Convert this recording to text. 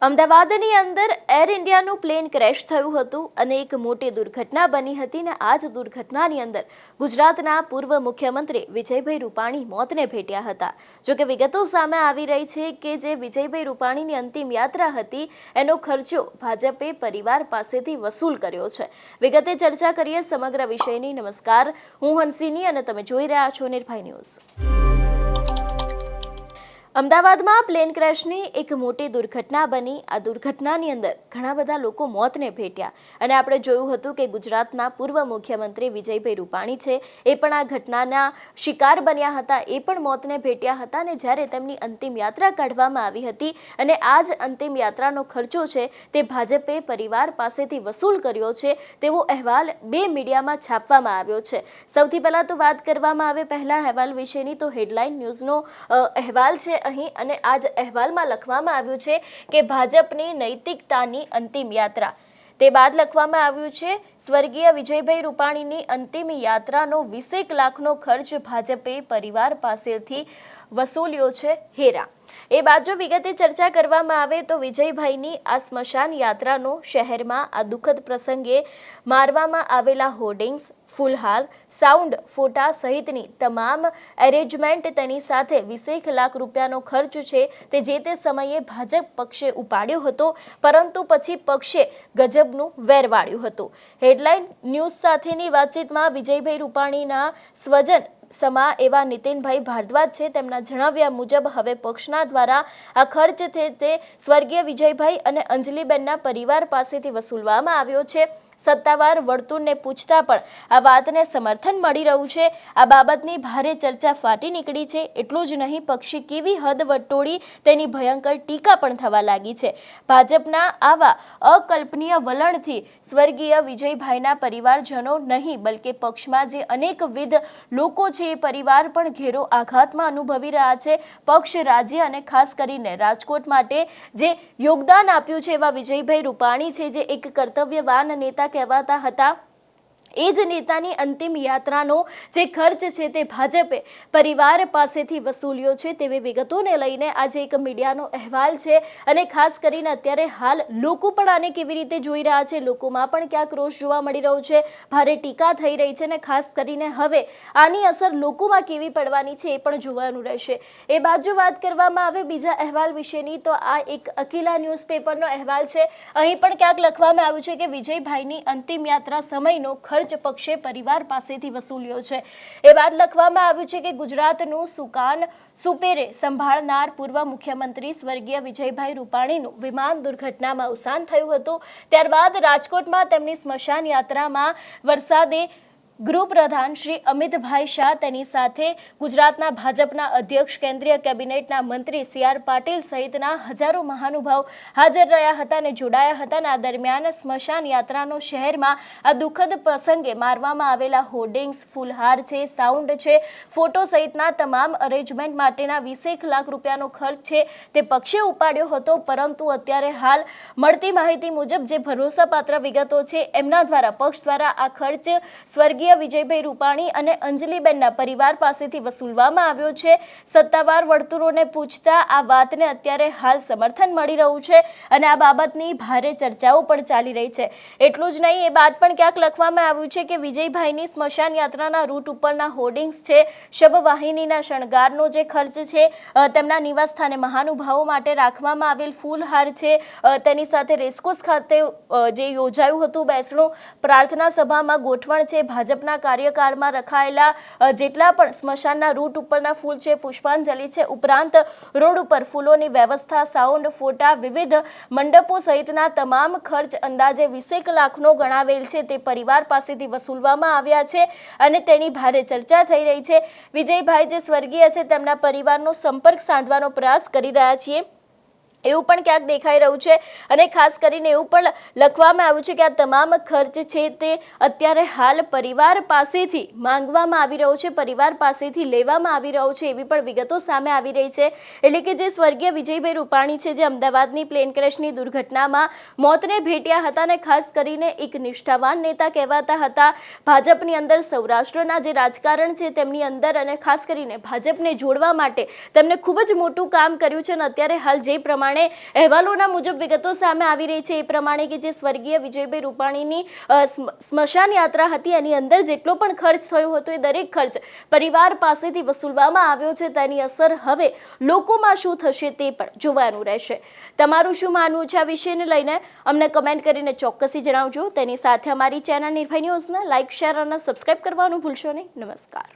અમદાવાદની અંદર air ઇન્ડિયાનું plane crash થયું હતું અને એક મોટી દુર્ઘટના બની હતી ને આ જ દુર્ઘટનાની અંદર ગુજરાતના પૂર્વ મુખ્યમંત્રી વિજયભાઈ રૂપાણી મોતને ભેટ્યા હતા. જોકે વિગતો સામે આવી રહી છે કે જે વિજયભાઈ રૂપાણીની અંતિમ યાત્રા હતી એનો ખર્ચો ભાજપે પરિવાર પાસેથી વસૂલ કર્યો છે. વિગતે ચર્ચા કરીએ સમગ્ર વિષયની. નમસ્કાર, હું હંસિની અને તમે જોઈ રહ્યા છો નિર્ભય ન્યૂઝ. અમદાવાદમાં પ્લેન ક્રેશની એક મોટી દુર્ઘટના બની. આ દુર્ઘટનાની અંદર ઘણા બધા લોકો મોતને ભેટ્યા અને આપણે જોયું હતું કે ગુજરાતના પૂર્વ મુખ્યમંત્રી વિજયભાઈ રૂપાણી છે એ પણ આ ઘટનાના શિકાર બન્યા હતા, એ પણ મોતને ભેટ્યા હતા. અને જ્યારે તેમની અંતિમ યાત્રા કાઢવામાં આવી હતી અને આ જ અંતિમ યાત્રાનો ખર્ચો છે તે ભાજપે પરિવાર પાસેથી વસૂલ કર્યો છે તેવો અહેવાલ બે મીડિયામાં છાપવામાં આવ્યો છે. સૌથી પહેલાં તો વાત કરવામાં આવે પહેલા અહેવાલ વિશેની, તો હેડલાઇન ન્યૂઝનો અહેવાલ છે અહીં અને આજ અહેવાલમાં લખવામાં આવ્યું છે કે ભાજપની નૈતિકતાની અંતિમ યાત્રા. તે બાદ લખવામાં આવ્યું છે સ્વર્ગીય વિજયભાઈ રૂપાણીની અંતિમ યાત્રાનો 20 લાખનો ખર્ચ ભાજપે પરિવાર પાસેથી વસૂલ્યો છે હેરા. એ બાદ જો વિગતે ચર્ચા કરવામાં આવે તો વિજયભાઈની આ સ્મશાન યાત્રાનો શહેરમાં આ દુઃખદ પ્રસંગે મારવામાં આવેલા હોર્ડિંગ્સ, ફૂલહાર, સાઉન્ડ, ફોટા સહિતની તમામ એરેન્જમેન્ટ તેની સાથે 20 લાખ રૂપિયાનો ખર્ચ છે તે જે તે સમયે ભાજપ પક્ષે ઉપાડ્યો હતો, પરંતુ પછી પક્ષે ગજબનું વેર વાળ્યું હતું. હેડલાઇન ન્યૂઝ સાથેની વાતચીતમાં વિજયભાઈ રૂપાણીના સ્વજન સમા એવા નીતિનભાઈ ભારદ્વાજ છે, તેમના જણાવ્યા મુજબ હવે પક્ષના દ્વારા આ ખર્ચ તે સ્વર્ગીય વિજયભાઈ અને અંજલિબેનના પરિવાર પાસેથી વસૂલવામાં આવ્યો છે. સત્તાવાર વર્તુળને પૂછતા પણ આ વાતને સમર્થન મળી રહ્યું છે. આ બાબતની ભારે ચર્ચા ફાટી નીકળી છે. એટલું જ નહીં, પક્ષે કેવી હદ વટોળી તેની ભયંકર ટીકા પણ થવા લાગી છે. ભાજપના આવા અકલ્પનીય વલણથી સ્વર્ગીય વિજયભાઈના પરિવારજનો નહીં બલકે પક્ષમાં જે અનેકવિધ લોકો છે એ પરિવાર પણ ઘેરો આઘાતમાં અનુભવી રહ્યા છે. પક્ષ, રાજ્ય અને ખાસ કરીને રાજકોટ માટે જે યોગદાન આપ્યું છે એવા વિજયભાઈ રૂપાણી છે, જે એક કર્તવ્યવાન નેતા કહેવાતા હતા, એ જ નેતાની અંતિમ યાત્રાનો જે ખર્ચ છે તે ભાજપે પરિવાર પાસેથી વસૂલ્યો છે તેવી વિગતોને લઈને આજે એક મીડિયાનો અહેવાલ છે. અને ખાસ કરીને અત્યારે હાલ લોકો પણ આને કેવી રીતે જોઈ રહ્યા છે, લોકોમાં પણ ક્યાંક રોષ જોવા મળી રહ્યો છે, ભારે ટીકા થઈ રહી છે અને ખાસ કરીને હવે આની અસર લોકોમાં કેવી પડવાની છે એ પણ જોવાનું રહેશે. એ બાદ જો વાત કરવામાં આવે બીજા અહેવાલ વિશેની, તો આ એક અકીલા ન્યૂઝપેપરનો અહેવાલ છે. અહીં પણ ક્યાંક લખવામાં આવ્યું છે કે વિજયભાઈની અંતિમ યાત્રા સમયનો ખર્ચ પક્ષે પરિવાર પાસેથી વસૂલ્યો છે. એ બાદ લખવામાં આવ્યું છે કે ગુજરાતનું સુકાન સુપેરે સંભાળનાર પૂર્વ મુખ્યમંત્રી સ્વર્ગીય વિજયભાઈ રૂપાણીનું વિમાન દુર્ઘટનામાં અવસાન થયું હતું. ત્યારબાદ રાજકોટમાં તેમની સ્મશાન યાત્રામાં વરસાદે ગૃહપ્રધાન શ્રી અમિતભાઈ શાહ, તેની સાથે ગુજરાતના ભાજપના અધ્યક્ષ, કેન્દ્રીય કેબિનેટના મંત્રી સી.આર. પાટીલ સહિતના હજારો મહાનુભાવ હાજર રહ્યા હતા અને જોડાયા હતા. આ દરમિયાન સ્મશાન યાત્રાનો શહેરમાં આ દુઃખદ પ્રસંગે મારવામાં આવેલા હોર્ડિંગ્સ, ફૂલહાર છે, સાઉન્ડ છે, ફોટો સહિતના તમામ અરેન્જમેન્ટ માટેના 20 લાખ રૂપિયાનો ખર્ચ છે તે પક્ષે ઉપાડ્યો હતો. પરંતુ અત્યારે હાલ મળતી માહિતી મુજબ જે ભરોસાપાત્ર વિગતો છે એમના દ્વારા પક્ષ દ્વારા આ ખર્ચ સ્વર્ગીય વિજયભાઈ રૂપાણી અને અંજલિબેનના પરિવાર પાસેથી વસૂલવામાં આવ્યો છે. સત્તાવાર વર્તુળોને પૂછતા આ વાતને અત્યારે હાલ સમર્થન મળી રહ્યું છે અને આ બાબતની ભારે ચર્ચાઓ પણ ચાલી રહી છે. એટલું જ નહીં, એ બાદ પણ ક્યાંક લખવામાં આવ્યું છે કે વિજયભાઈની સ્મશાન યાત્રાના રૂટ ઉપરના હોર્ડિંગ્સ છે, શબવાહિનીના શણગારનો જે ખર્ચ છે, તેમના નિવાસસ્થાને મહાનુભાવો માટે રાખવામાં આવેલ ફૂલહાર છે, તેની સાથે રેસકોર્સ ખાતે જે યોજાયું હતું બેસણું, પ્રાર્થના સભામાં ગોઠવણ છે, ભાજપના કાર્યકાળમાં રખાયેલા જેટલા પણ સ્મશાનના રૂટ ઉપરના ફૂલ છે, પુષ્પાંજલિ છે, ઉપરાંત રોડ ઉપર ફૂલોની વ્યવસ્થા, સાઉન્ડ, ફોટા, વિવિધ મંડપો સહિતના તમામ ખર્ચ અંદાજે 20 લાખનો ગણાવેલ છે તે પરિવાર પાસેથી વસૂલવામાં આવ્યા છે અને તેની ભારે ચર્ચા થઈ રહી છે. વિજયભાઈ જે સ્વર્ગીય છે તેમના પરિવારનો સંપર્ક સાધવાનો પ્રયાસ કરી રહ્યા છીએ એવું પણ ક્યાંક દેખાઈ રહ્યું છે. અને ખાસ કરીને એવું પણ લખવામાં આવ્યું છે કે આ તમામ ખર્ચ છે તે અત્યારે હાલ પરિવાર પાસેથી માંગવામાં આવી રહ્યો છે, પરિવાર પાસેથી લેવામાં આવી રહ્યો છે એવી પણ વિગતો સામે આવી રહી છે. એટલે કે જે સ્વર્ગીય વિજયભાઈ રૂપાણી છે, જે અમદાવાદની પ્લેન ક્રેશની દુર્ઘટનામાં મોતને ભેટ્યા હતા અને ખાસ કરીને એક નિષ્ઠાવાન નેતા કહેવાતા હતા, ભાજપની અંદર સૌરાષ્ટ્રના જે રાજકારણ છે તેમની અંદર અને ખાસ કરીને ભાજપને જોડવા માટે તેમણે ખૂબ જ મોટું કામ કર્યું છે અને અત્યારે હાલ જે પ્રમાણે પ્રમાણે અહેવાલોના મુજબ વિગતો સામે આવી રહી છે એ પ્રમાણે કે જે સ્વર્ગીય વિજયભાઈ રૂપાણીની સ્મશાન યાત્રા હતી એની અંદર જેટલો પણ ખર્ચ થયો હતો એ દરેક ખર્ચ પરિવાર પાસેથી વસૂલવામાં આવ્યો છે. તેની અસર હવે લોકોમાં શું થશે તે પણ જોવાનું રહેશે. તમારું શું માનવું છે આ વિષયને લઈને અમને કમેન્ટ કરીને ચોક્કસથી જણાવજો. તેની સાથે અમારી ચેનલ નિર્ભય ન્યૂઝને લાઇક, શેર અને સબસ્ક્રાઇબ કરવાનું ભૂલશો નહીં. નમસ્કાર.